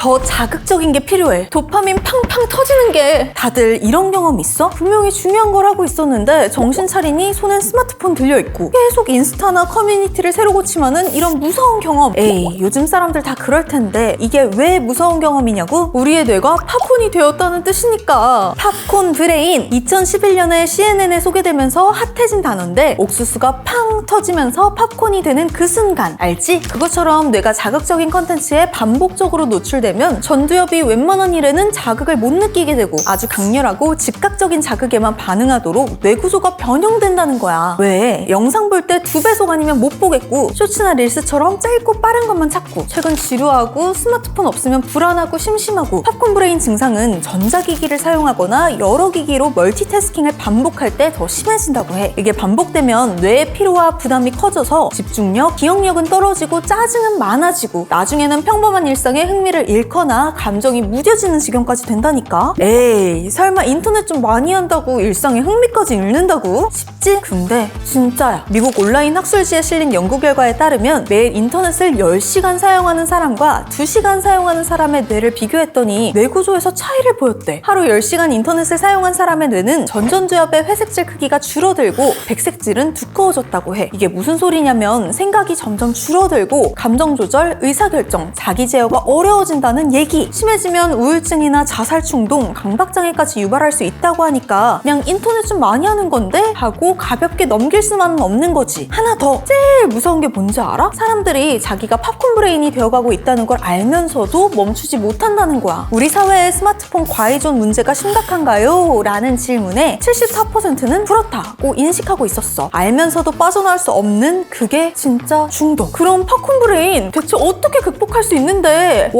더 자극적인 게 필요해. 도파민 팡팡 터지는 게. 다들 이런 경험 있어? 분명히 중요한 걸 하고 있었는데 정신 차리니 손엔 스마트폰 들려있고 계속 인스타나 커뮤니티를 새로 고침하는 이런 무서운 경험. 에이, 요즘 사람들 다 그럴 텐데 이게 왜 무서운 경험이냐고? 우리의 뇌가 팝콘이 되었다는 뜻이니까. 팝콘 브레인, 2011년에 CNN에 소개되면서 핫해진 단어인데 옥수수가 팡 터지면서 팝콘이 되는 그 순간 알지? 그것처럼 뇌가 자극적인 컨텐츠에 반복적으로 노출되면 전두엽이 웬만한 일에는 자극을 못 느끼게 되고 아주 강렬하고 즉각적인 자극에만 반응하도록 뇌 구조가 변형된다는 거야. 왜? 영상 볼 때 2배속 아니면 못 보겠고 쇼츠나 릴스처럼 짧고 빠른 것만 찾고 최근 지루하고 스마트폰 없으면 불안하고 심심하고 팝콘 브레인 증상은 전자기기를 사용하거나 여러 기기로 멀티태스킹을 반복할 때 더 심해진다고 해. 이게 반복되면 뇌의 피로와 부담이 커져서 집중력, 기억력은 떨어지고 짜증은 많아지고 나중에는 평범한 일상에 흥미를 잃거나 감정이 무뎌지는 지경까지 된다니까? 에이, 설마 인터넷 좀 많이 한다고 일상에 흥미까지 잃는다고? 쉽지? 근데 진짜야. 미국 온라인 학술지에 실린 연구 결과에 따르면 매일 인터넷을 10시간 사용하는 사람과 2시간 사용하는 사람의 뇌를 비교했더니 뇌 구조에서 차이를 보였대. 하루 10시간 인터넷을 사용한 사람의 뇌는 전전두엽의 회색질 크기가 줄어들고 백색질은 두꺼워졌다고 해. 이게 무슨 소리냐면 생각이 점점 줄어들고 감정 조절, 의사결정, 자기 제어가 어려워진다는 얘기. 심해지면 우울증이나 자살 충동, 강박장애까지 유발할 수 있다고 하니까 그냥 인터넷 좀 많이 하는 건데? 하고 가볍게 넘길 수만은 없는 거지. 하나 더! 제일 무서운 게 뭔지 알아? 사람들이 자기가 팝콘 브레인이 되어가고 있다는 걸 알면서도 멈추지 못한다는 거야. 우리 사회의 스마트폰 과의존 문제가 심각한가요? 라는 질문에 74%는 그렇다고 인식하고 있었어. 알면서도 빠져나올 수 없는 그게 진짜 중독. 그럼 팝콘 브레인 대체 어떻게 극복할 수 있는데?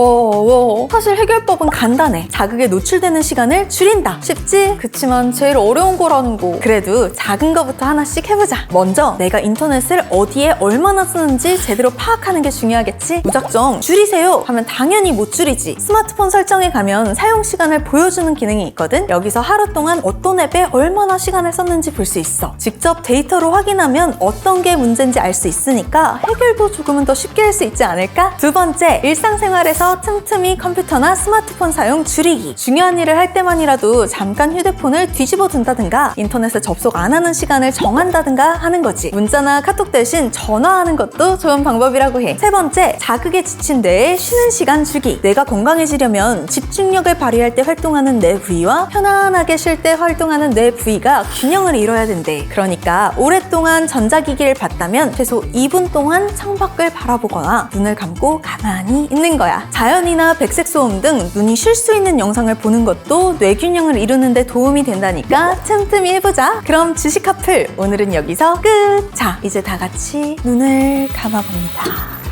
사실 해결법은 간단해. 자극에 노출되는 시간을 줄인다. 쉽지? 그치만 제일 어려운 거라는 거. 그래도 작은 거부터 하나씩 해보자. 먼저 내가 인터넷을 어디에 얼마나 쓰는지 제대로 파악하는 게 중요하겠지? 무작정 줄이세요 하면 당연히 못 줄이지. 스마트폰 설정에 가면 사용 시간을 보여주는 기능이 있거든? 여기서 하루 동안 어떤 앱에 얼마나 시간을 썼는지 볼 수 있어. 직접 데이터로 확인하면 어떤 게 문제인지 알 수 있으니까 해결도 조금은 더 쉽게 할 수 있지 않을까? 두 번째, 일상생활에서 틈틈이 컴퓨터나 스마트폰 사용 줄이기. 중요한 일을 할 때만이라도 잠깐 휴대폰을 뒤집어 둔다든가 인터넷에 접속 안 하는 시간을 정한다든가 하는 거지. 문자나 카톡 대신 전화하는 것도 좋은 방법이라고 해. 세 번째, 자극에 지친 뇌에 쉬는 시간 주기. 뇌가 건강해지려면 집중력을 발휘할 때 활동하는 뇌 부위와 편안하게 쉴 때 활동하는 뇌 부위가 균형을 이뤄야 된대. 그러니까 오랫동안 전자기기를 봤다면 최소 2분 동안 창밖을 바라보거나 눈을 감고 가만히 있는 거야. 자연이나 백색 소음 등 눈이 쉴 수 있는 영상을 보는 것도 뇌 균형을 이루는 데 도움이 된다니까 틈틈이 해보자. 그럼 주식 커플 오늘은 여기서 끝! 자, 이제 다 같이 눈을 감아봅니다.